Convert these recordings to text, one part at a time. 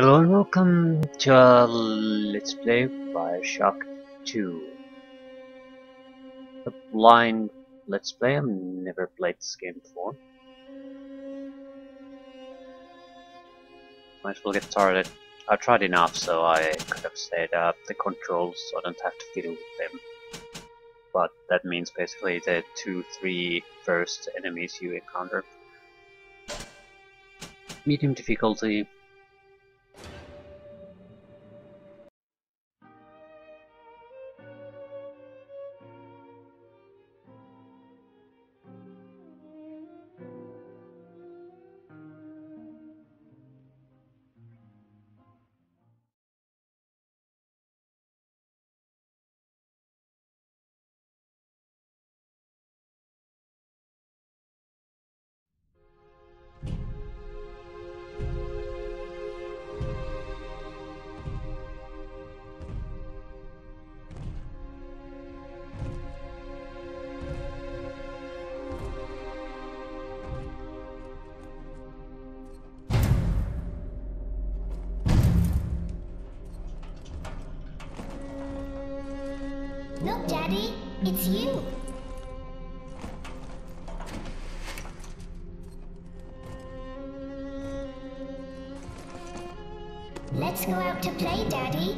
Hello and welcome to our Let's Play Bioshock 2. A blind Let's Play. I've never played this game before. Might as well get started. I tried enough so I could have set up the controls so I don't have to fiddle with them. But that means basically the 2-3 first enemies you encounter. Medium difficulty. Look, Daddy, it's you. Let's go out to play, Daddy.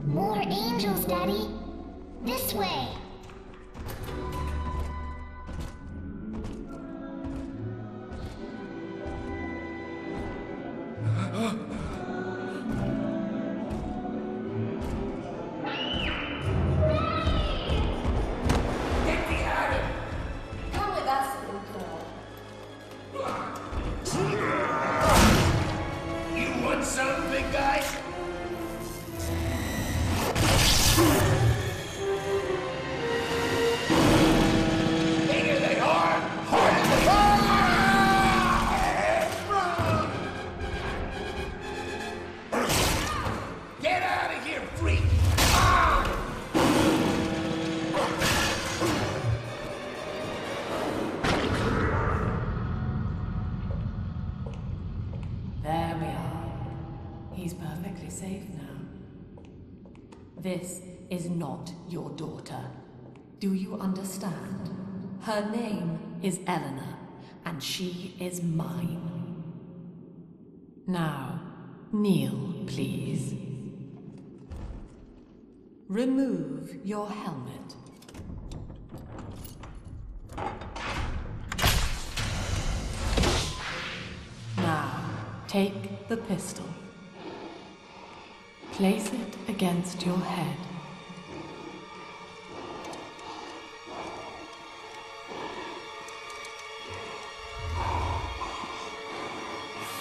More angels, Daddy. This way. Come with us, little girl. You want some, big guy? Bigger they are, harder they are! Get out of here, freak! There we are. He's perfectly safe now. This is not your daughter. Do you understand? Her name is Eleanor, and she is mine. Now, kneel, please. Remove your helmet. Now, take the pistol. Place it against your head.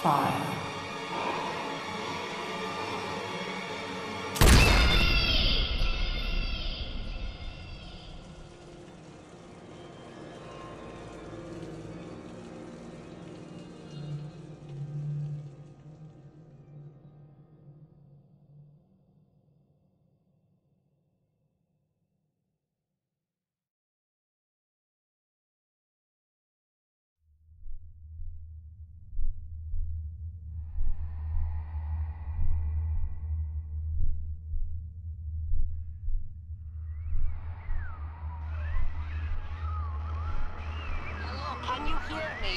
Fire. Can you hear me?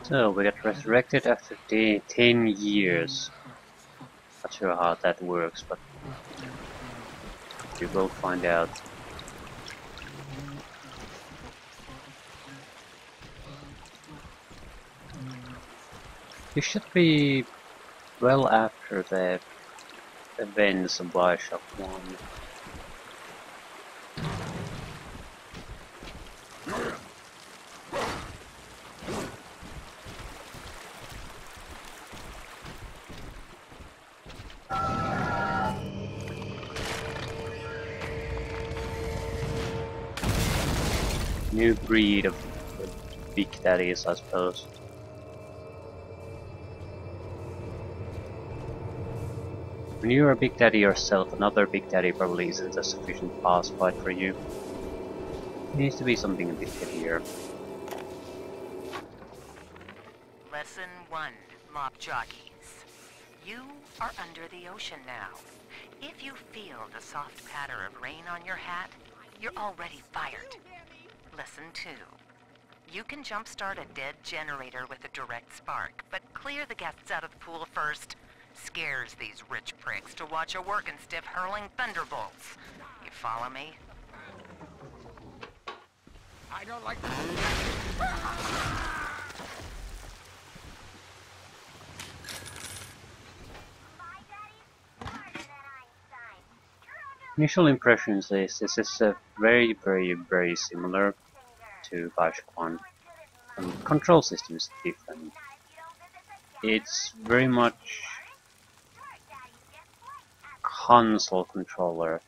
So we got resurrected after 10 years. Not sure how that works, but we will find out. You should be well after the events of Bioshock 1. New breed of big daddies, I suppose. When you're a big daddy yourself, another big daddy probably isn't a sufficient boss fight for you. It needs to be something a bit heavier. Lesson 1, mop jockeys. You are under the ocean now. If you feel the soft patter of rain on your hat, you're already fired. Lesson 2. You can jumpstart a dead generator with a direct spark, but clear the guests out of the pool first. Scares these rich pricks to watch a working stiff hurling thunderbolts. You follow me? I don't like Initial impressions is this is very similar to Bioshock 1. Control system is different. It's very much console controller.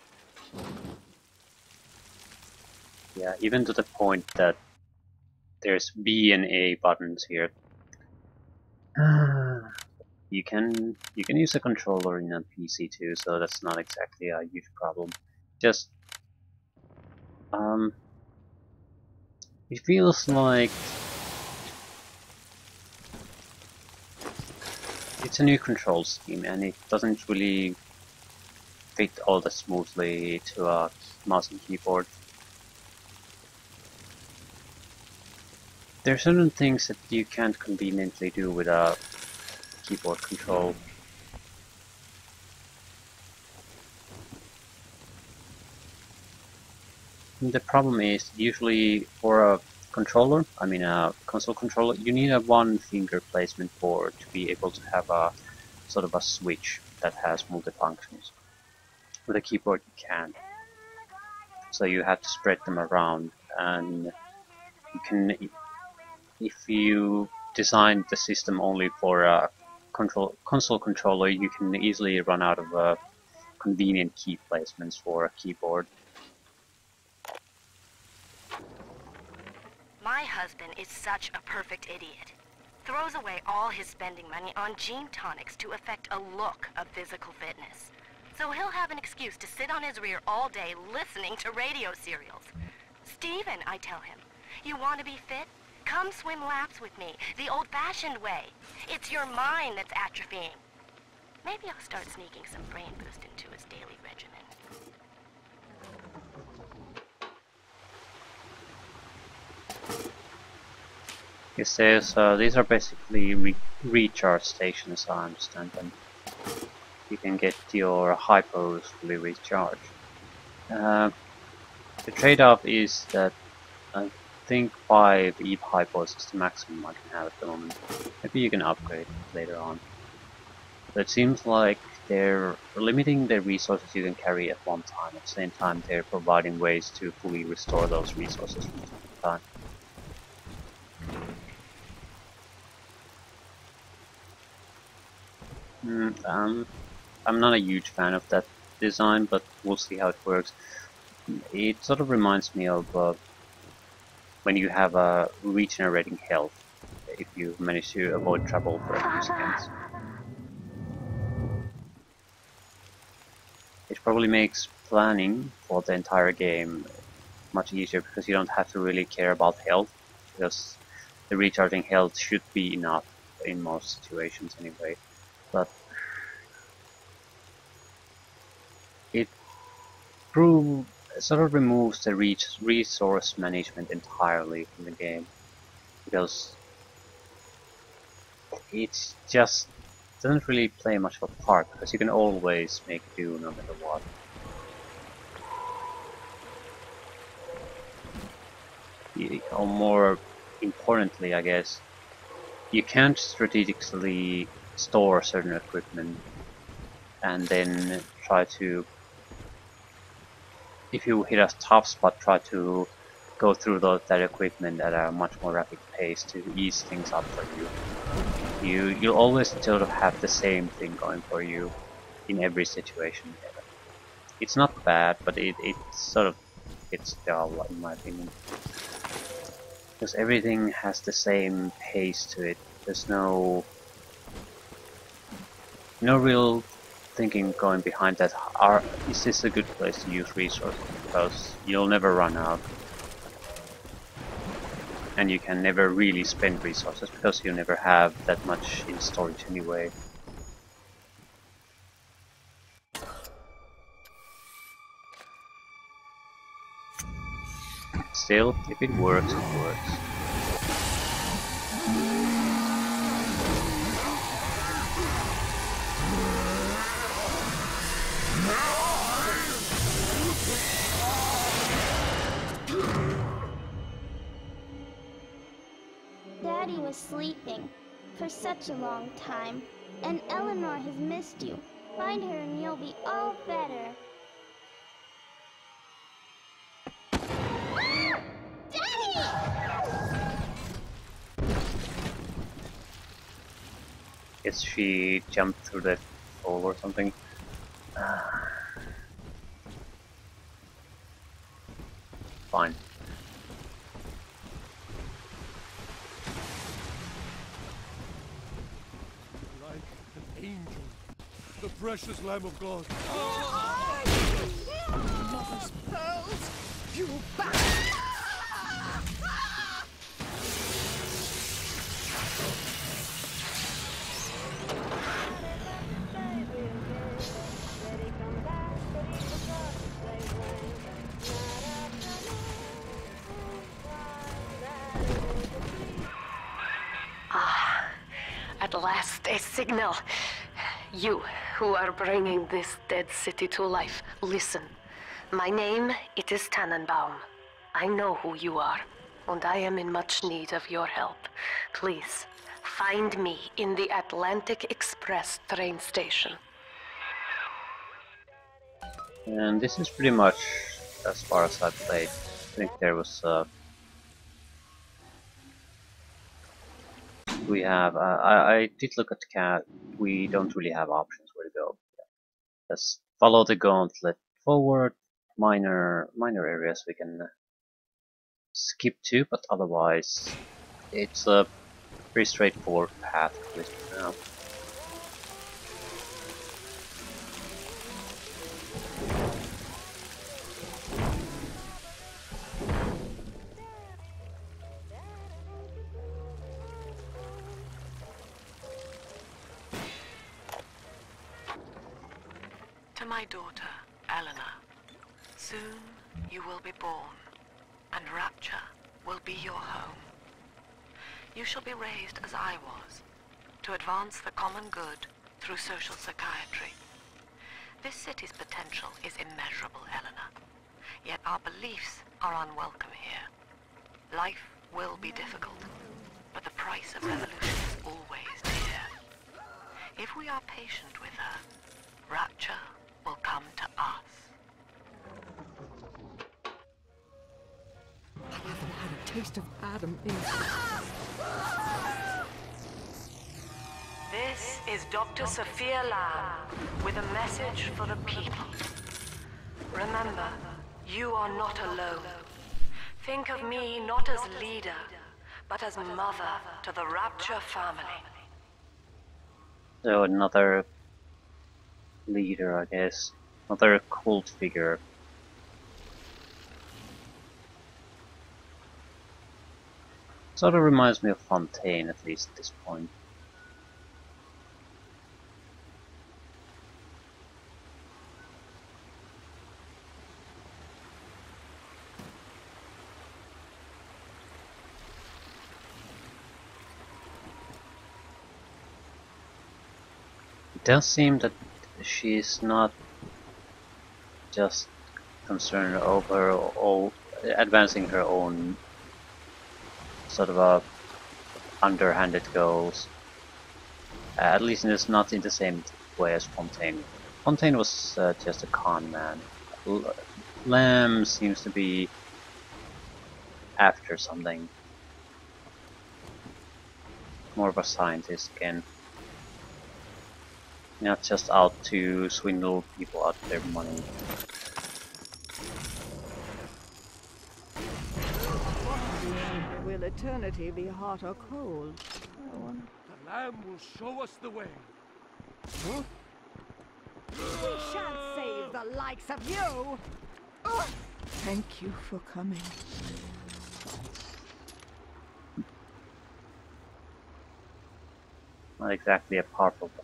Yeah, even to the point that there's B and A buttons here. You can use a controller in a PC too, so that's not exactly a huge problem. Just it feels like it's a new control scheme, and it doesn't really fit all that smoothly to a mouse and keyboard. There are certain things that you can't conveniently do with a keyboard control. And the problem is, usually for a controller, I mean a console controller, you need a one finger placement board to be able to have a sort of a switch that has multi-functions. With a keyboard you can't. So you have to spread them around, and you can, if you design the system only for a console controller, you can easily run out of convenient key placements for a keyboard. My husband is such a perfect idiot. Throws away all his spending money on gene tonics to affect a look of physical fitness. So he'll have an excuse to sit on his rear all day listening to radio serials. Steven, I tell him, you want to be fit? Come swim laps with me, the old-fashioned way. It's your mind that's atrophying. Maybe I'll start sneaking some brain boost into his daily regimen. It says these are basically recharge stations, I understand them. You can get your hypos fully recharged. The trade-off is that I think 5 EVE hypos is the maximum I can have at the moment. Maybe you can upgrade later on. But it seems like they're limiting the resources you can carry at one time. At the same time, they're providing ways to fully restore those resources from time to time. I'm not a huge fan of that design, but we'll see how it works. It sort of reminds me of when you have a regenerating health, if you manage to avoid trouble for a few seconds. It probably makes planning for the entire game much easier, because you don't have to really care about health, because the recharging health should be enough in most situations anyway. But it sort of removes the resource management entirely from the game, because it's just doesn't really play much of a part because you can always make do no matter what. Or more importantly, I guess, you can't strategically store certain equipment and then try to, if you hit a tough spot, try to go through that equipment at a much more rapid pace to ease things up for you. You'll always sort of have the same thing going for you in every situation. It's not bad, but it sort of fits dull in my opinion. Because everything has the same pace to it. There's no real thinking going behind that. Is this a good place to use resources? Because you'll never run out. And you can never really spend resources because you never have that much in storage anyway. Still, if it works, it works. Daddy was sleeping for such a long time, and Eleanor has missed you. Find her and you'll be all better. Guess she jumped through that hole or something. Fine. Like an angel, the precious Lamb of God. Mother's pearls, you bastard! At last, a signal. You, who are bringing this dead city to life, listen. My name, it is Tannenbaum. I know who you are, and I am in much need of your help. Please, find me in the Atlantic Express train station. And this is pretty much as far as I played. I think there was we have I did look at the cat. We don't really have options where to go. Just follow the gauntlet forward. Minor areas we can skip to, but otherwise it's a pretty straightforward path at least for now. To my daughter, Eleanor, soon you will be born, and Rapture will be your home. You shall be raised as I was, to advance the common good through social psychiatry. This city's potential is immeasurable, Eleanor, yet our beliefs are unwelcome here. Life will be difficult, but the price of revolution is always dear. If we are patient with her, Rapture will come to us. I haven't had a taste of Adam in... This is Dr. Sophia Lamb with a message for the people. Remember, you are not alone. Think of me not as leader, but as mother to the Rapture family. So another leader, I guess. Another cult figure. Sort of reminds me of Fontaine, at least at this point. does seem that she's not just concerned over or advancing her own sort of a underhanded goals. At least it's not in the same way as Fontaine. Fontaine was just a con man. Lamb seems to be after something. More of a scientist again. Not just out to swindle people out of their money. Will eternity be hot or cold? The Lamb will show us the way. We shan't save the likes of you! Thank you for coming. Not exactly a powerful weapon.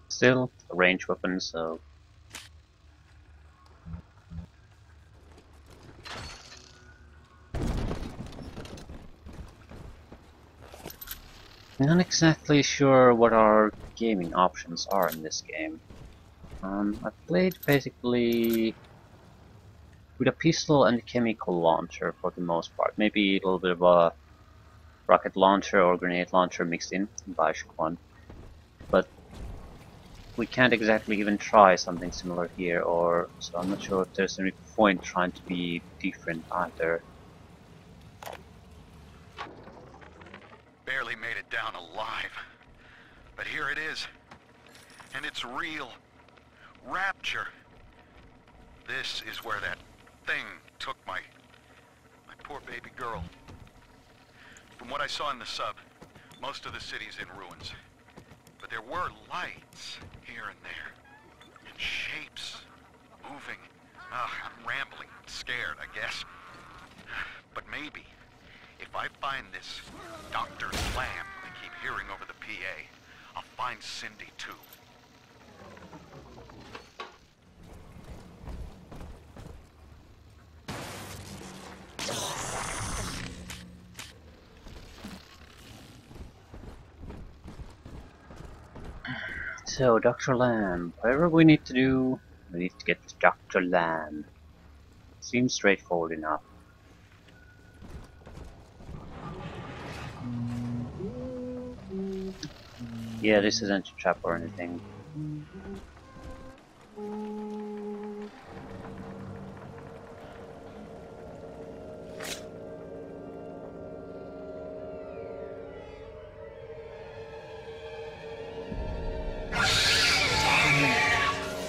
Still a ranged weapon, so I'm not exactly sure what our gaming options are in this game. I've played basically with a pistol and a chemical launcher for the most part. Maybe a little bit of a rocket launcher or grenade launcher mixed in Bioshock 1. But we can't exactly even try something similar here, or so I'm not sure if there's any point trying to be different either. Barely made it down alive. But here it is. And it's real. Rapture. This is where that thing took my poor baby girl. From what I saw in the sub, most of the city's in ruins. But there were lights here and there. And shapes moving. I'm rambling, scared, I guess. But maybe, if I find this Dr. Lamb I keep hearing over the PA, I'll find Cindy too. So, Dr. Lamb, whatever we need to do, we need to get to Dr. Lamb. Seems straightforward enough. Yeah, this isn't a trap or anything.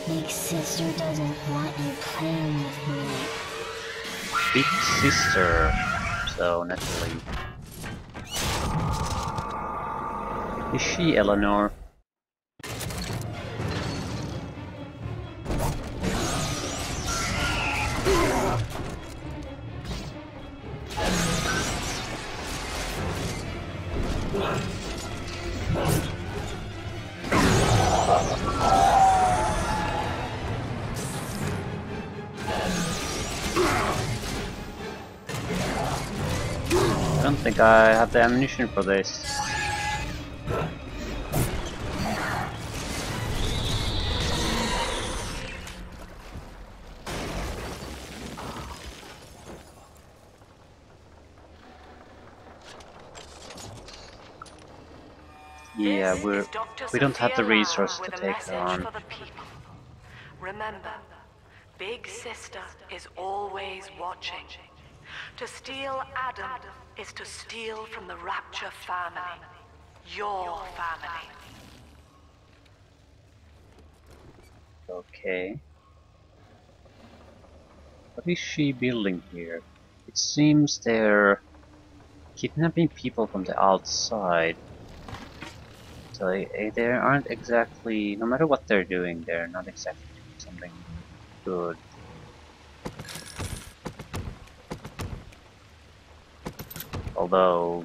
Big sister doesn't want you playing with me. Big sister. So, naturally. Is she Eleanor? I don't think I have the ammunition for this. Yeah, we don't have the resources to take her on. Remember, Big Sister is always watching. To steal Adam is to steal from the Rapture family. Your family. Okay. What is she building here? It seems they're kidnapping people from the outside. So they aren't exactly, no matter what they're doing, they're not exactly doing something good. Although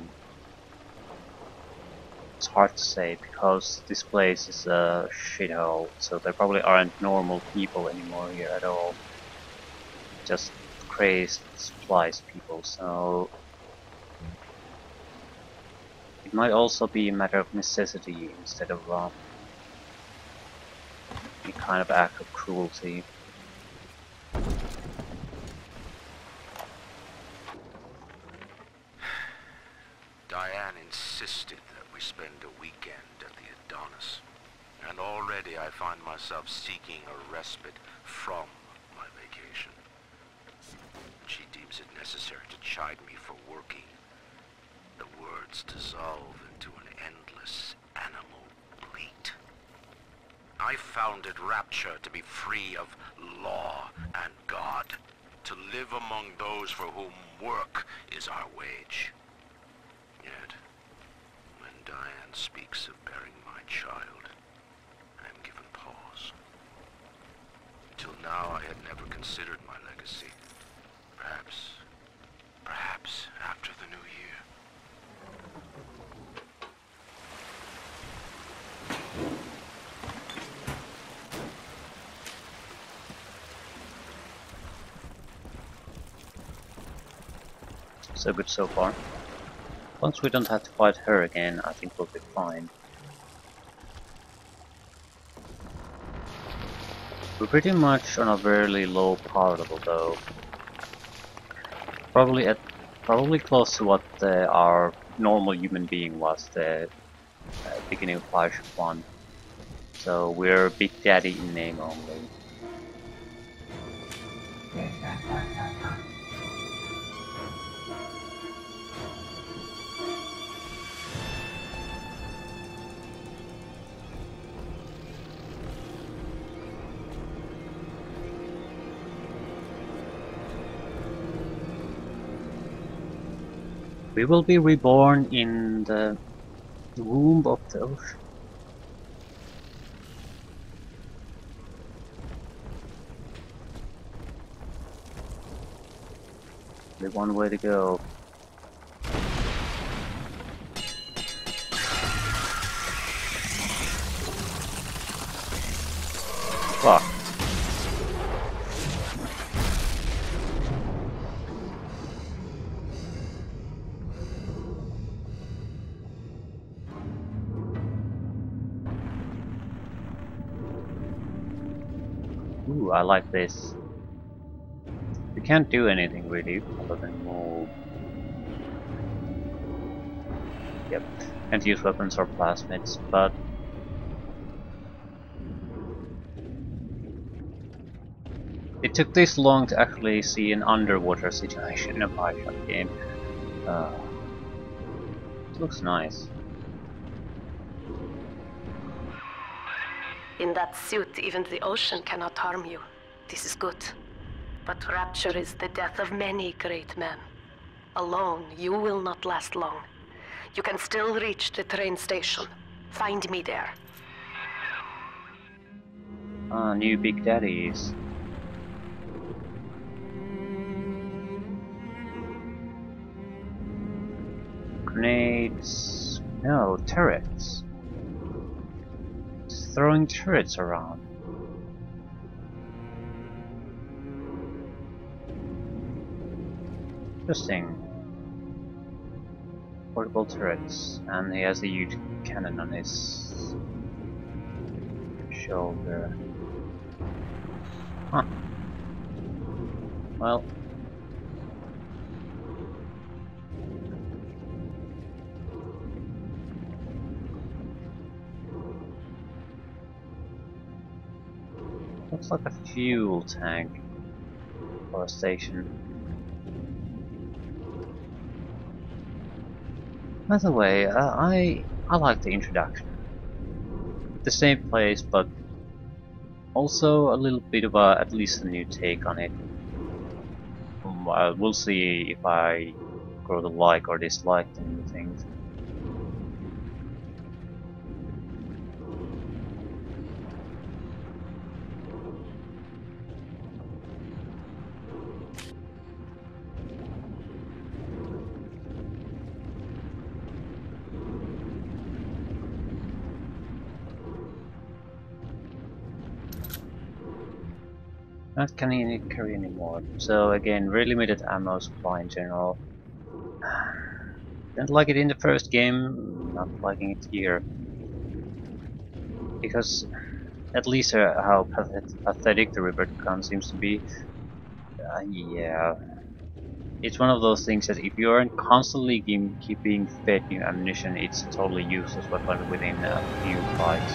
it's hard to say because this place is a shithole, so there probably aren't normal people anymore here at all. Just crazed supplies people, so It might also be a matter of necessity instead of any kind of act of cruelty. Diane insisted that we spend a weekend at the Adonis, and already I find myself seeking a respite from my vacation. She deems it necessary to chide me for working. The words dissolve into an endless animal bleat. I founded Rapture to be free of law and God, to live among those for whom work is our wage. Yet, when Diane speaks of bearing my child, I am given pause. Till now I had never considered my legacy. Perhaps after the new year. So good so far. Once we don't have to fight her again, I think we'll be fine. We're pretty much on a very low power level though. Probably close to what our normal human being was the beginning of Bioshock 1. So we're Big Daddy in name only. We will be reborn in the womb of the ocean. Only one way to go. Fuck. Ooh, I like this. We can't do anything really other than move. Yep, can't use weapons or plasmids, but it took this long to actually see an underwater situation in a Bioshock game. It looks nice. In that suit, even the ocean cannot harm you. This is good. But Rapture is the death of many great men. Alone, you will not last long. You can still reach the train station. Find me there. Ah, new Big Daddies. Grenades... no, turrets. Just throwing turrets around. Interesting. Portable turrets, and he has a huge cannon on his shoulder. Huh. Well. Looks like a fuel tank for a station. By the way, I like the introduction. The same place, but also a little bit of at least a new take on it. We'll see if I grow to like or dislike the new things. Not can he carry anymore. So again, very limited ammo supply in general. Didn't like it in the first game, not liking it here. Because at least how pathetic the Rebirth gun seems to be, yeah. It's one of those things that if you aren't constantly keeping fed new ammunition, it's a totally useless weapon within a few fights.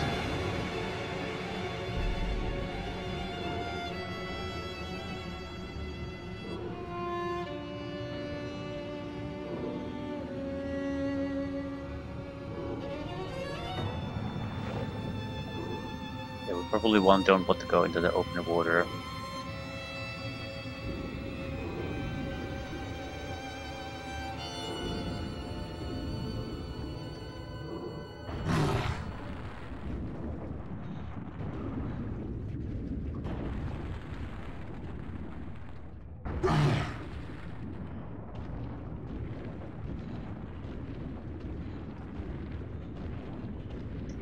Yeah, we probably don't want to go into the open water.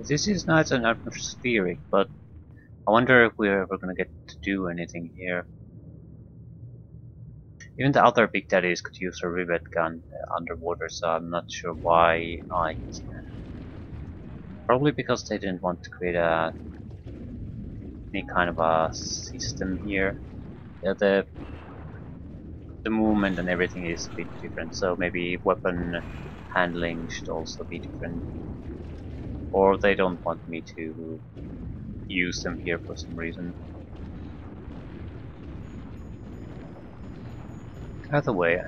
This is nice and atmospheric, but I wonder if we're ever gonna get to do anything here. Even the other big daddies could use a rivet gun underwater, so I'm not sure why I can. Probably because they didn't want to create any kind of a system here. Yeah, the movement and everything is a bit different, so maybe weapon handling should also be different. Or they don't want me to use them here for some reason. Either way,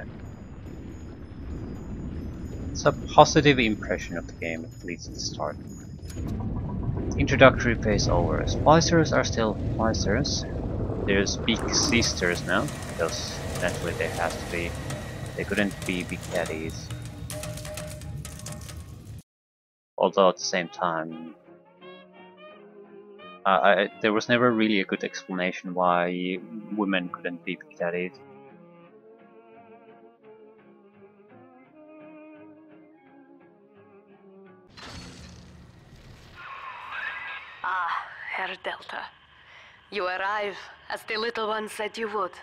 it's a positive impression of the game, at least at the start. Introductory phase over. Splicers are still splicers. There's big sisters now, because naturally there has to be. They couldn't be big daddies. Although at the same time, there was never really a good explanation why women couldn't be big daddies. Ah, Herr Delta. You arrive, as the little one said you would.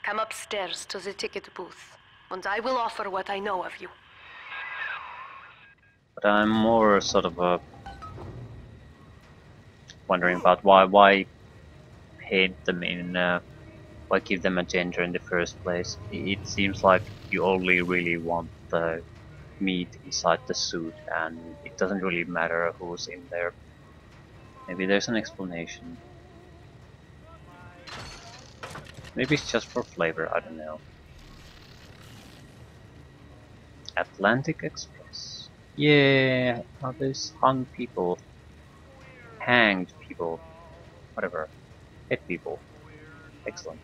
Come upstairs to the ticket booth, and I will offer what I know of you. But I'm more sort of wondering about why paint them in, why give them a gender in the first place. It seems like you only really want the meat inside the suit, and it doesn't really matter who's in there. Maybe there's an explanation. Maybe it's just for flavor, I don't know. Atlantic Express. Yeah, all those hung people. Hanged people. Whatever. Dead people. Excellent.